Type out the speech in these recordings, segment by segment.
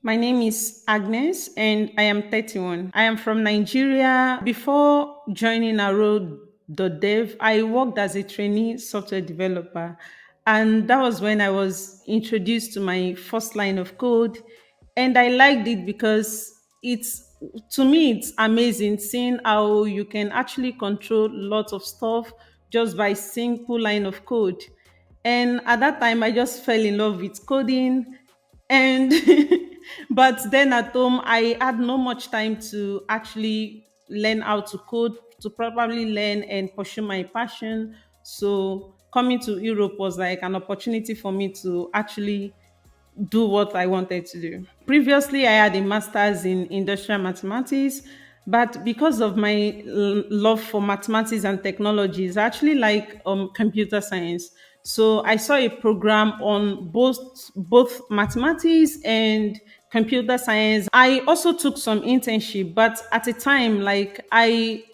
My name is Agnes and I am 31. I am from Nigeria. Before joining arol.dev, I worked as a trainee software developer. And that was when I was introduced to my first line of code. And I liked it because to me, it's amazing seeing how you can actually control lots of stuff just by simple line of code. And at that time, I just fell in love with coding and but then at home I had no much time to actually learn how to code, to properly learn and pursue my passion. So coming to Europe was like an opportunity for me to actually do what I wanted to do. Previously, I had a master's in industrial mathematics, but because of my love for mathematics and technologies, I actually like computer science. So I saw a program on both mathematics and computer science. I also took some internship, but at a time, like I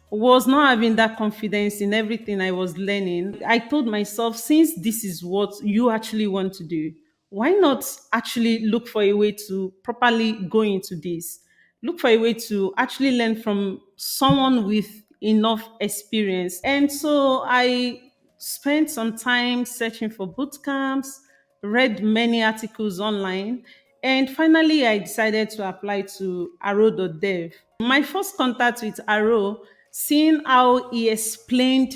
was not having that confidence in everything I was learning. I told myself, since this is what you actually want to do, why not actually look for a way to properly go into this? Look for a way to actually learn from someone with enough experience. And so I spent some time searching for boot camps, read many articles online, and finally I decided to apply to arol.dev. My first contact with Arrow, seeing how he explained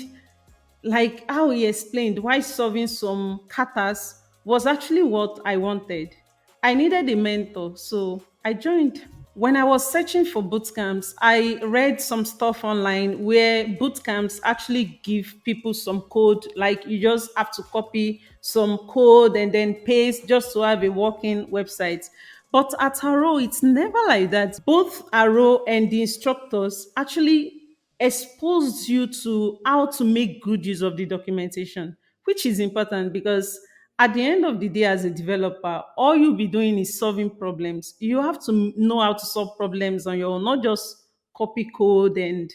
why solving some katas was actually what I wanted. I needed a mentor, so I joined. When I was searching for boot camps, I read some stuff online where boot camps actually give people some code, like you just have to copy some code and then paste just to have a working website. But at Arrow, it's never like that. Both Arrow and the instructors actually expose you to how to make good use of the documentation, which is important because at the end of the day, as a developer, all you'll be doing is solving problems. You have to know how to solve problems on your own, not just copy code and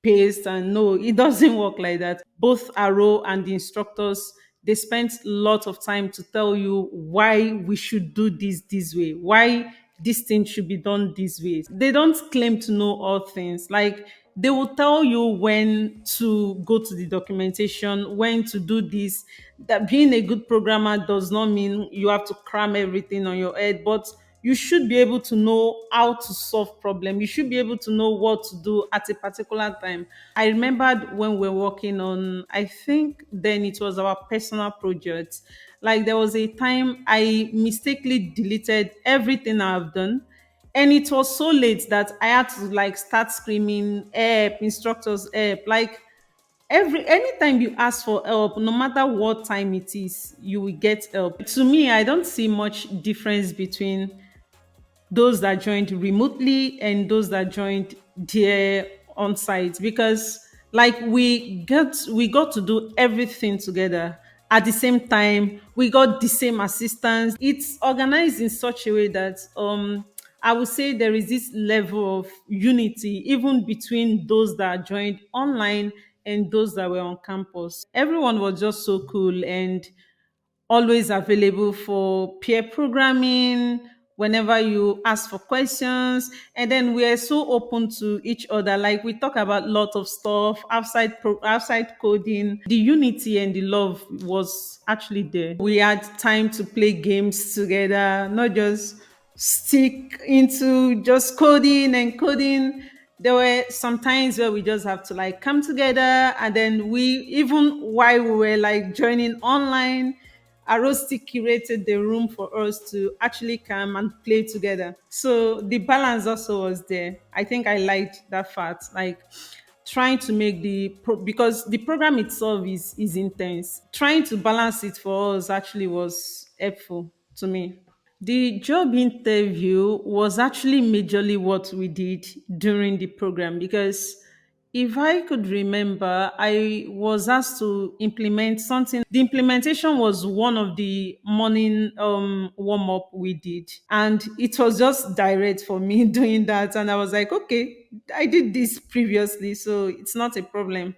paste. And no, it doesn't work like that. Both Arrow and the instructors, they spent a lot of time to tell you why we should do this way, why this thing should be done this way. They don't claim to know all things. Like they will tell you when to go to the documentation, when to do this. That being a good programmer does not mean you have to cram everything on your head, but you should be able to know how to solve problem. You should be able to know what to do at a particular time. I remembered when we were working on, I think then it was our personal project. Like there was a time I mistakenly deleted everything I've done, and it was so late that I had to like start screaming help, instructors help. Like every anytime you ask for help, no matter what time it is, you will get help. To me, I don't see much difference between those that joined remotely and those that joined there on site, because like we got to do everything together at the same time. We got the same assistance. It's organized in such a way that I would say there is this level of unity even between those that joined online and those that were on campus. Everyone was just so cool and always available for peer programming whenever you ask for questions. And then we are so open to each other, like we talk about a lot of stuff outside coding. The unity and the love was actually there. We had time to play games together, not just stick into just coding and coding. There were some times where we just have to like come together, and then we, even while we were like joining online, Arosti curated the room for us to actually come and play together. So the balance also was there. I think I liked that fact. Like trying to make because the program itself is intense. Trying to balance it for us actually was helpful to me. The job interview was actually majorly what we did during the program, because if I could remember, I was asked to implement something. The implementation was one of the morning warm up we did, and it was just direct for me doing that. And I was like, okay, I did this previously, so it's not a problem.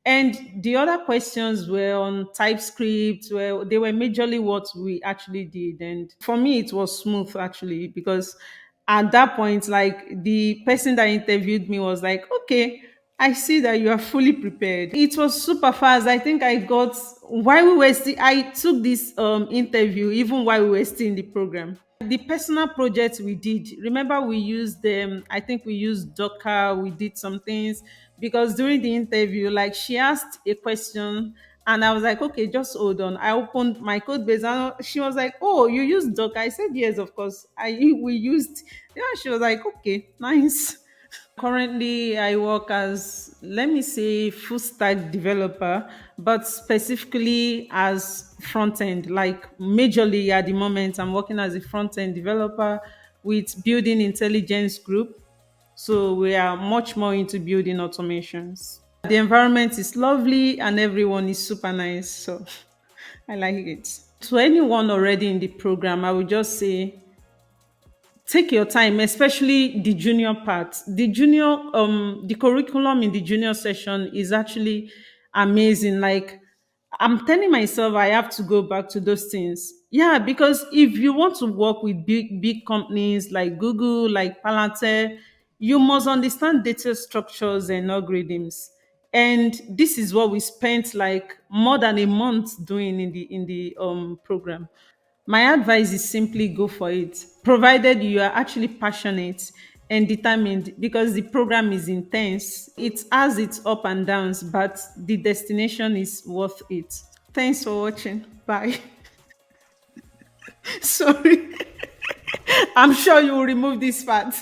And the other questions were on TypeScript, where they were majorly what we actually did. And for me, it was smooth actually, because at that point, like the person that interviewed me was like, okay, I see that you are fully prepared. It was super fast. I think I got while we were still, I took this interview even while we were still in the program. The personal projects we did, remember we used them, I think we used Docker, we did some things, because during the interview, like she asked a question and I was like, okay, just hold on. I opened my code base and she was like, oh, you used Docker? I said, yes, of course. We used, yeah, she was like, okay, nice. Currently, I work as, let me say, full stack developer, but specifically as front end. Like, majorly at the moment, I'm working as a front end developer with Building Intelligence Group. So, we are much more into building automations. The environment is lovely and everyone is super nice. So, I like it. To anyone already in the program, I would just say take your time, especially the junior part. The curriculum in the junior session is actually amazing. Like, I'm telling myself I have to go back to those things. Yeah, because if you want to work with big companies like Google, like Palantir, you must understand data structures and algorithms. And this is what we spent like more than a month doing in the program. My advice is simply go for it, provided you are actually passionate and determined, because the program is intense. It has its up and downs, but the destination is worth it. Thanks for watching. Bye. Sorry. I'm sure you will remove this part.